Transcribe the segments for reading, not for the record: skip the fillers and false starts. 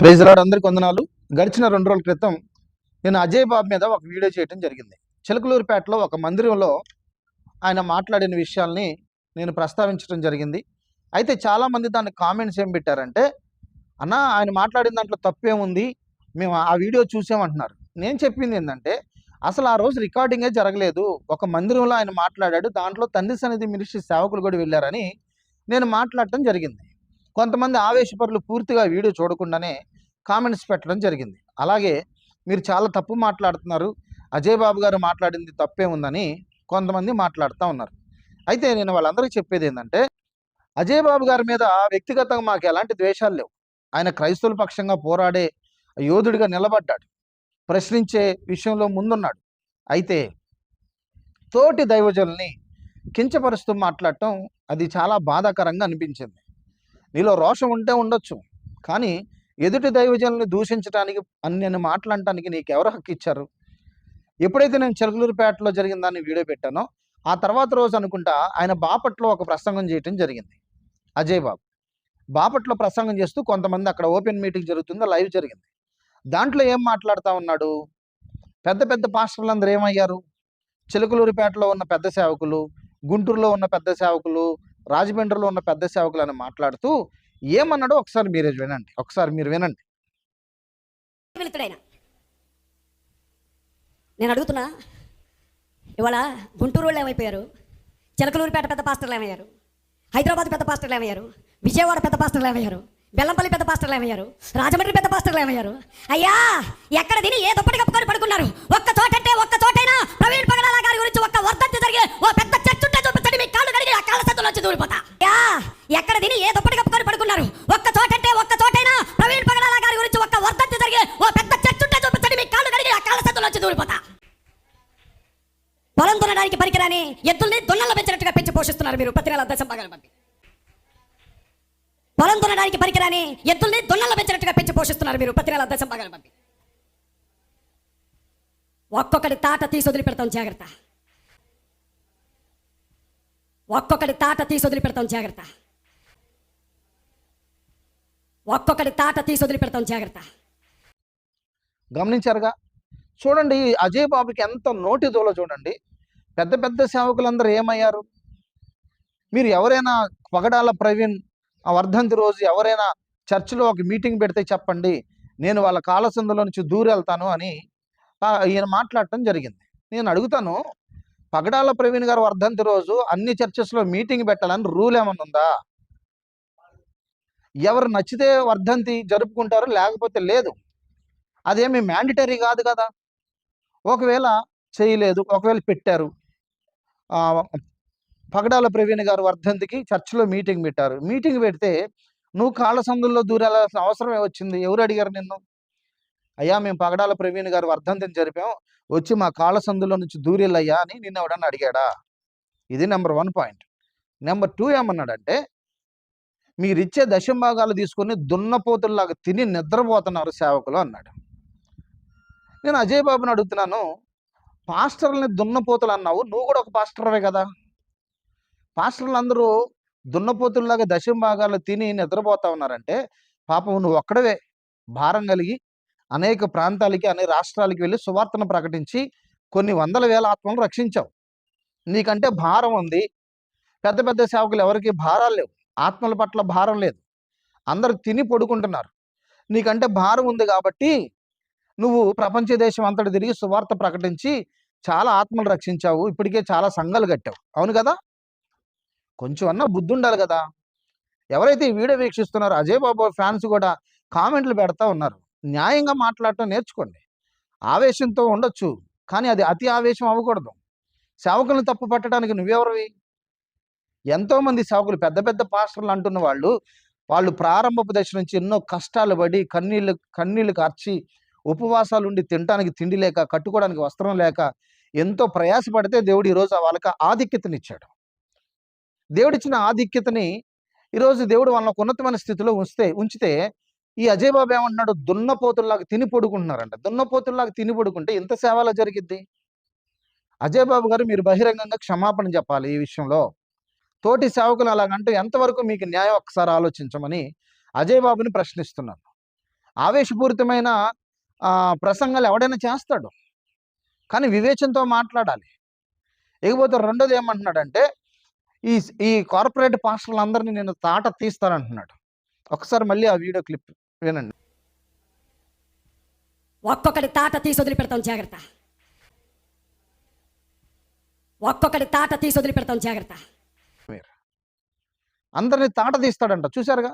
Praise lord, అందరికి వందనాలు. గడిచిన 2 రోజుల క్రితం నేను అజయ్ బాబు మీద ఒక వీడియో చేయడం జరిగింది. చిలకలూరిపేటలో ఒక మందిరంలో ఆయన మాట్లాడిన విషయాల్ని నేను ప్రస్తావించడం జరిగింది. అయితే చాలామంది దాన్ని కామెంట్స్ ఏం పెట్టారంటే, అన్న ఆయన మాట్లాడిన దాంట్లో తప్పేముంది, మేము ఆ వీడియో చూసామంటున్నారు. నేను చెప్పింది ఏంటంటే, అసలు ఆ రోజు రికార్డింగే జరగలేదు. ఒక మందిరంలో ఆయన మాట్లాడాడు, దాంట్లో తండ్రి సన్నిధి మినిస్ట్రీ సేవకులు కూడా వెళ్ళారని నేను మాట్లాడటం జరిగింది. కొంతమంది ఆవేశపరులు పూర్తిగా వీడియో చూడకుండానే కామెంట్స్ పెట్టడం జరిగింది. అలాగే మీరు చాలా తప్పు మాట్లాడుతున్నారు, అజయ్ బాబు గారు మాట్లాడింది తప్పే ఉందని కొంతమంది మాట్లాడుతూ ఉన్నారు. అయితే నేను వాళ్ళందరికీ చెప్పేది ఏంటంటే, అజయ్ బాబు గారి మీద వ్యక్తిగతంగా మాకు ఎలాంటి ద్వేషాలు లేవు. ఆయన క్రైస్తవుల పక్షంగా పోరాడే యోధుడిగా నిలబడ్డాడు, ప్రశ్నించే విషయంలో ముందున్నాడు. అయితే తోటి దైవజనుల్ని కించపరుస్తూ మాట్లాడటం అది చాలా బాధాకరంగా అనిపించింది. నీలో రోషం ఉంటే ఉండొచ్చు, కానీ ఎదుటి దైవజనుల్ని దూషించడానికి అన్ని మాట్లాడటానికి నీకెవరు హక్కు ఇచ్చారు? ఎప్పుడైతే నేను చిలకలూరిపేటలో జరిగిన దాన్ని వీడియో పెట్టానో, ఆ తర్వాత రోజు అనుకుంటా ఆయన బాపట్లో ఒక ప్రసంగం చేయటం జరిగింది. అజయ్ బాబు బాపట్లో ప్రసంగం చేస్తూ కొంతమంది అక్కడ ఓపెన్ మీటింగ్ జరుగుతుంది, లైవ్ జరిగింది. దాంట్లో ఏం మాట్లాడుతూ ఉన్నాడు? పెద్ద పెద్ద పాస్టర్లందరూ ఏమయ్యారు? చిలకలూరిపేటలో ఉన్న పెద్ద సేవకులు, గుంటూరులో ఉన్న పెద్ద సేవకులు, రాజమండ్రిలో ఉన్న పెద్ద సేవకులు అని మాట్లాడుతూ ఏమన్నాడో ఒకసారి మీరే వినండి. ఒకసారి మీరు వినండి. నేను అడుగుతున్నా, ఇవాళ గుంటూరు వాళ్ళు ఏమైపోయారు? చిలకలూరిపేట పెద్ద పాస్టర్లు ఏమయ్యారు? హైదరాబాద్ పెద్ద పాస్టర్లు ఏమయ్యారు? విజయవాడ పెద్ద పాస్టర్లు ఏమయ్యారు? బెల్లంపల్లి పెద్ద పాస్టర్లు ఏమయ్యారు? రాజమండ్రి పెద్ద పాస్టర్లు ఏమయ్యారు? అయ్యా, ఎక్కడ తిని ఏ దుప్పటి కప్పుకొని పడుకున్నారు? ఒక్క చోటంటే ఒక్క చోటైనా ప్రవీణ్ పగడాల గారి గురించి ఒక్క వర్ధంతి జరిగే ఓ పెద్ద చర్చ ఉంటే చూపించండి, మీ కాళ్ళు కడిగి ఆ కాళ్ళ చేతుల్లో వచ్చి దూరిపోతా. అయ్యా, ఎక్కడ తిని ఏ దుప్పటి కప్పుకొని పడుకున్నారు? ఒక్క చోటంటే ఒక్క చోటైనా ప్రవీణ్ పగడాల గారి గురించి ఒక్క వర్ధంతి జరిగే ఓ పెద్ద చర్చ ఉంటే చూపించండి, మీ కాళ్ళు కడిగి ఆ కాళ్ళ చేతుల్లో వచ్చి దూరిపోతా. పొలం దున్నడానికి పనికిరాని ఎద్దుల్ని దున్నల్లో పెంచినట్టుగా పెంచి పోషిస్తున్నారు మీరు ప్రతి నెల దశంభాగాలు పంపి. పొలం దున్నడానికి పనికిరాని ఎద్దుల్ని దున్నల్లో పెంచినట్టుగా పెంచి పోషిస్తున్నారు మీరు ప్రతి నెల దశంభాగాలు పంపి. ఒక్కొక్కటి తాట తీసి వదిలిపెడతాం జాగ్రత్త. ఒక్కొక్కటి తాట తీసి వదిలిపెడతాం జాగ్రత్త. ఒక్కొక్కటి తాట తీసి వదిలిపెడతాం జాగ్రత్త. గమనించారుగా? చూడండి, అజయ్ బాబుకి ఎంత నోటి దూల చూడండి. పెద్ద పెద్ద సేవకులందరూ ఏమయ్యారు? మీరు ఎవరైనా పగడాల ప్రవీణ్ వర్ధంతి రోజు ఎవరైనా చర్చిలో ఒక మీటింగ్ పెడితే చెప్పండి, నేను వాళ్ళ కాలసందులో నుంచి దూరి వెళ్తాను అని ఈయన మాట్లాడటం జరిగింది. నేను అడుగుతాను, పగడాల ప్రవీణ్ గారు వర్ధంతి రోజు అన్ని చర్చెస్లో మీటింగ్ పెట్టాలని రూల్ ఏమన్నా ఉందా? ఎవరు నచ్చితే వర్ధంతి జరుపుకుంటారు, లేకపోతే లేదు. అదేమి మ్యాండటరీ కాదు కదా. ఒకవేళ చేయలేదు, ఒకవేళ పెట్టారు, పగడాల ప్రవీణ్ గారు వర్ధంతికి చర్చిలో మీటింగ్ పెట్టారు. మీటింగ్ పెడితే నువ్వు కాళ్ళ సందుల్లో దూరాల్సిన అవసరమే వచ్చింది. ఎవరు అడిగారు నిన్ను? అయ్యా, మేము పగడాల ప్రవీణ్ గారు వర్ధంతిని జరిపాం, వచ్చి మా కాళ్ళ సందులో నుంచి దూరెళ్ళయ్యా అని నిన్ను ఎవడన్నా అడిగాడా? ఇది నెంబర్ 1 పాయింట్. నెంబర్ 2 ఏమన్నాడంటే, మీరిచ్చే దశంభాగాలు తీసుకొని దున్నపోతుల్లాగా తిని నిద్రపోతున్నారు సేవకులు అన్నాడు. నేను అజయ్ బాబుని అడుగుతున్నాను, పాస్టర్లని దున్నపోతులు అన్నావు, నువ్వు కూడా ఒక పాస్టర్వే కదా. పాస్టర్లు అందరూ దున్నపోతుల్లాగా దశంభాగాలు తిని నిద్రపోతా ఉన్నారంటే, పాపం నువ్వు ఒక్కడవే భారం కలిగి అనేక ప్రాంతాలకి, అనేక రాష్ట్రాలకి వెళ్ళి సువార్తను ప్రకటించి కొన్ని వందల వేల ఆత్మలను రక్షించావు. నీకంటే భారం ఉంది. పెద్ద పెద్ద సేవకులు ఎవరికి భారాలు లేవు, ఆత్మల పట్ల భారం లేదు, అందరూ తిని పడుకుంటున్నారు. నీకంటే భారం ఉంది కాబట్టి నువ్వు ప్రపంచ దేశం అంతటి తిరిగి సువార్త ప్రకటించి చాలా ఆత్మలు రక్షించావు, ఇప్పటికే చాలా సంఘాలు కట్టావు. అవును కదా? కొంచెం అన్నా బుద్ధి ఉండాలి కదా. ఎవరైతే ఈ వీడియో వీక్షిస్తున్నారో అజయ్ బాబు ఫ్యాన్స్ కూడా కామెంట్లు పెడతా ఉన్నారు. న్యాయంగా మాట్లాడటం నేర్చుకోండి. ఆవేశంతో ఉండొచ్చు, కానీ అది అతి ఆవేశం అవ్వకూడదు. సేవకులను తప్పు పట్టడానికి నువ్వెవరివి? ఎంతోమంది సేవకులు, పెద్ద పెద్ద పాస్టర్లు అంటున్న వాళ్ళు ప్రారంభపు దశ నుంచి ఎన్నో కష్టాలు పడి కన్నీళ్లు కార్చి ఉపవాసాలు ఉండి తినడానికి తిండి లేక, కట్టుకోవడానికి వస్త్రం లేక ఎంతో ప్రయాసపడితే దేవుడు ఈరోజు వాళ్ళకి ఆధిక్యతనిచ్చాడు. దేవుడిచ్చిన ఆధిక్యతని ఈరోజు దేవుడు వాళ్ళని ఒక ఉన్నతమైన స్థితిలో ఉంచితే ఈ అజయ్ బాబు ఏమంటున్నాడు? దున్నపోతుల్లాగా తిని పడుకుంటున్నారంట. దున్నపోతుల్లాగా తిని పడుకుంటే ఇంత సేవలా జరిగిద్ది? అజయ్ బాబు గారు, మీరు బహిరంగంగా క్షమాపణ చెప్పాలి ఈ విషయంలో. తోటి సేవకులు అలాగంటే ఎంతవరకు మీకు న్యాయం, ఒకసారి ఆలోచించమని అజయ్ బాబుని ప్రశ్నిస్తున్నాను. ఆవేశపూరితమైన ప్రసంగాలు ఎవడైనా చేస్తాడు. కానీ వివేచనతో మాట్లాడాలి. ఇకపోతే రెండోది ఏమంటున్నాడంటే, ఈ ఈ కార్పొరేట్ పాస్టర్లందరినీ నేను తాట తీస్తానంటున్నాడు. ఒకసారి మళ్ళీ ఆ వీడియో క్లిప్ వినండి. ఒక్కొక్కడి తాట తీసి వదిలిపెడతాం జాగ్రత్త. ఒక్కొక్కడి తాట తీసి వదిలిపెడతాం జాగ్రత్త. మీరు అందరినీ తాట తీస్తాడంట. చూశారుగా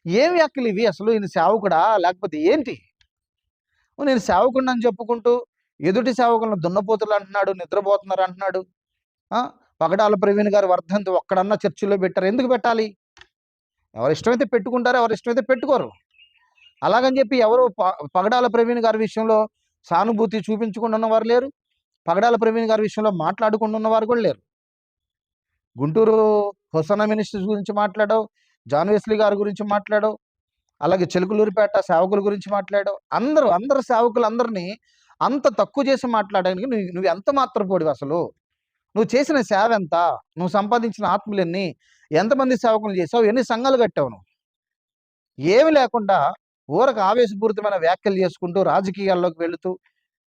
ఏం వ్యాఖ్యలు ఇవి? అసలు ఈయన సేవకుడా లేకపోతే ఏంటి? నేను సేవకుడిని అని చెప్పుకుంటూ ఎదుటి సేవకులను దున్నపోతులు అంటున్నాడు, నిద్రపోతున్నారు అంటున్నాడు. పగడాల ప్రవీణ్ గారి వర్ధంతి ఒక్కడన్నా చర్చిలో పెట్టారు. ఎందుకు పెట్టాలి? ఎవరు ఇష్టమైతే పెట్టుకుంటారు, ఎవరు ఇష్టమైతే పెట్టుకోరు. అలాగని చెప్పి ఎవరు పగడాల ప్రవీణ్ గారి విషయంలో సానుభూతి చూపించకుండా ఉన్నవారు లేరు, పగడాల ప్రవీణ్ గారి విషయంలో మాట్లాడకుండా ఉన్నవారు కూడా లేరు. గుంటూరు హొసనా మినిస్ట్రీస్ గురించి మాట్లాడావు, జాన్ వెస్లీ గారి గురించి మాట్లాడావు, అలాగే చిలుకలూరిపేట సేవకుల గురించి మాట్లాడావు. అందరు సేవకులందరినీ అంత తక్కువ చేసి మాట్లాడడానికి నువ్వు ఎంత మాత్రపోడివి? అసలు నువ్వు చేసిన సేవ ఎంత? నువ్వు సంపాదించిన ఆత్మలు ఎన్ని? ఎంతమంది సేవకులు చేసావు? ఎన్ని సంఘాలు కట్టావు? నువ్వు ఏమి లేకుండా ఊరకు ఆవేశపూరితమైన వ్యాఖ్యలు చేసుకుంటూ రాజకీయాల్లోకి వెళుతూ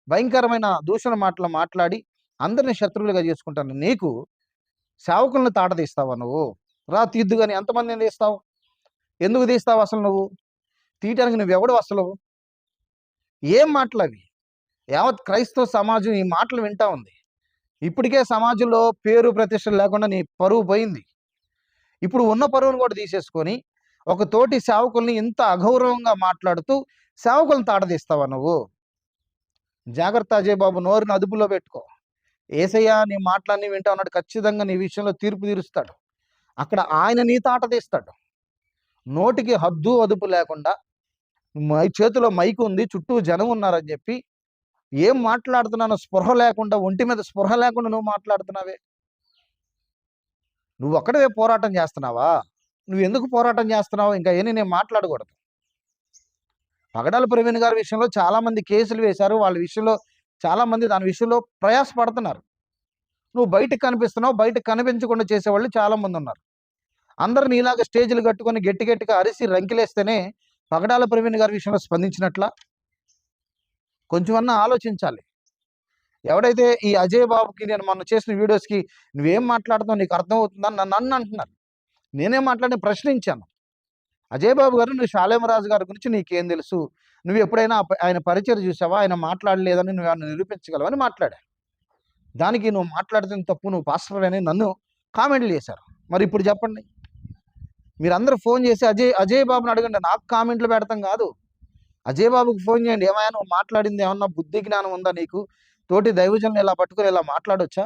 భయంకరమైన దూషణ మాటలు మాట్లాడి అందరిని శత్రువులుగా చేసుకుంటాను. నీకు సేవకులను తాట తీస్తావా నువ్వు? రా తీద్దు కానీ ఎంతమందిని తీస్తావు? ఎందుకు తీస్తావు అసలు? నువ్వు తీయటానికి నువ్వెవడు అసలు? ఏం మాటలు అవి? యావత్ క్రైస్తవ సమాజం ఈ మాటలు వింటా ఉంది. ఇప్పటికే సమాజంలో పేరు ప్రతిష్టలు లేకుండా నీ పరువు పోయింది. ఇప్పుడు ఉన్న పరువును కూడా తీసేసుకొని ఒక తోటి సేవకుల్ని ఇంత అగౌరవంగా మాట్లాడుతూ సేవకులను తాటదీస్తావా నువ్వు? జాగ్రత్త అజయ్ బాబు, నోరుని అదుపులో పెట్టుకో. యేసయ్య నీ మాటలన్నీ వింటా ఉన్నాడు. ఖచ్చితంగా నీ విషయంలో తీర్పు తీరుస్తాడు. అక్కడ ఆయన నీ తాట తీస్తాడు. నోటికి హద్దు అదుపు లేకుండా చేతిలో మైకు ఉంది, చుట్టూ జనం ఉన్నారని చెప్పి ఏం మాట్లాడుతున్నానో స్పృహ లేకుండా, ఒంటి మీద స్పృహ లేకుండా నువ్వు మాట్లాడుతున్నావే. నువ్వు ఒక్కడే పోరాటం చేస్తున్నావా? నువ్వు ఎందుకు పోరాటం చేస్తున్నావు? ఇంకా ఏమీ నేను మాట్లాడకూడదు. పగడాల ప్రవీణ్ గారి విషయంలో చాలామంది కేసులు వేశారు. వాళ్ళ విషయంలో చాలామంది దాని విషయంలో ప్రయాసపడుతున్నారు. నువ్వు బయటకు కనిపిస్తున్నావు, బయటకు కనిపించకుండా చేసేవాళ్ళు చాలామంది ఉన్నారు. అందరు నీలాగా స్టేజ్లు కట్టుకొని గట్టిగా అరిసి రంకిలేస్తేనే పగడాల ప్రవీణ్ గారి విషయంలో స్పందించినట్లా? కొంచెమన్నా ఆలోచించాలి. ఎవడైతే ఈ అజయ్ బాబుకి నేను మొన్న చేసిన వీడియోస్కి నువ్వేం మాట్లాడుతావు, నీకు అర్థమవుతుందని నన్ను అంటున్నారు. నేనేం మాట్లాడి ప్రశ్నించాను. అజయ్ బాబు గారు, నువ్వు షాలేమరాజు గారి గురించి నీకేం తెలుసు? నువ్వు ఎప్పుడైనా ఆయన పరిచయం చూసావా? ఆయన మాట్లాడలేదని నువ్వు ఆయన నిరూపించగలవని మాట్లాడా. దానికి నువ్వు మాట్లాడుతున్న తప్పు, నువ్వు పాస్టర్ అని నన్ను కామెంట్లు చేశారు. మరి ఇప్పుడు చెప్పండి, మీరందరూ ఫోన్ చేసి అజయ్ బాబుని అడగండి. నాకు కామెంట్లు పెడతాం కాదు, అజయ్ బాబుకి ఫోన్ చేయండి. ఏమైనా నువ్వు మాట్లాడింది ఏమన్నా బుద్ధి జ్ఞానం ఉందా నీకు? తోటి దైవజనులు ఇలా పట్టుకుని ఇలా మాట్లాడొచ్చా?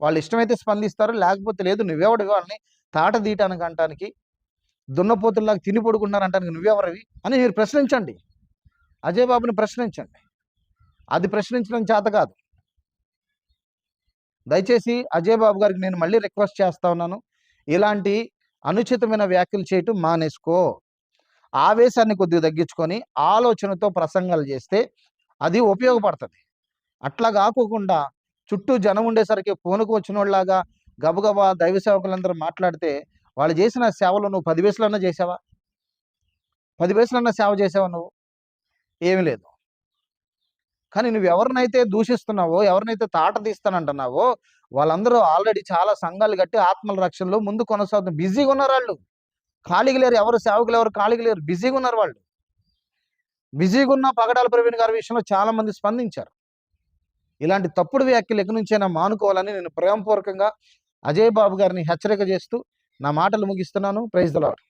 వాళ్ళు ఇష్టమైతే స్పందిస్తారు, లేకపోతే లేదు. నువ్వెవడు వాళ్ళని తాట తీయటానికి అంటానికి, దున్నపోతుల్లాగా తిని పడుకుంటున్నారంటానికి నువ్వెవరివి అని మీరు ప్రశ్నించండి. అజయ్ బాబుని ప్రశ్నించండి. అది ప్రశ్నించడం చేత కాదు. దయచేసి అజయ్ బాబు గారికి నేను మళ్ళీ రిక్వెస్ట్ చేస్తా ఉన్నాను, ఇలాంటి అనుచితమైన వ్యాఖ్యలు చేయటం మానేసుకో. ఆవేశాన్ని కొద్దిగా తగ్గించుకొని ఆలోచనతో ప్రసంగాలు చేస్తే అది ఉపయోగపడుతుంది. అట్లా కాకోకుండా చుట్టూ జనం ఉండేసరికి పూనుకు వచ్చినోళ్ళలాగా గబగబా దైవ సేవకులందరూ మాట్లాడితే వాళ్ళు చేసిన సేవలు నువ్వు 10 పైసలన్నా చేసావా? 10 పైసలన్నా సేవ చేసావా నువ్వు? ఏమీ లేదు. కానీ నువ్వు ఎవరినైతే దూషిస్తున్నావో, ఎవరినైతే తాట తీస్తానంటున్నావో వాళ్ళందరూ ఆల్రెడీ చాలా సంఘాలు కట్టి ఆత్మల రక్షణలో ముందు కొనసాగుతున్నారు. బిజీగా ఉన్నారు వాళ్ళు, ఖాళీగా లేరు. ఎవరు సేవకులు ఎవరు ఖాళీగా లేరు, బిజీగా ఉన్నారు వాళ్ళు. బిజీగా ఉన్న పగడాల ప్రవీణ్ గారి విషయంలో చాలా మంది స్పందించారు. ఇలాంటి తప్పుడు వ్యాఖ్యలు ఎక్కడి నుంచైనా మానుకోవాలని నేను ప్రేమపూర్వకంగా అజయ్ బాబు గారిని హెచ్చరిక చేస్తూ నా మాటలు ముగిస్తున్నాను. Praise the lord.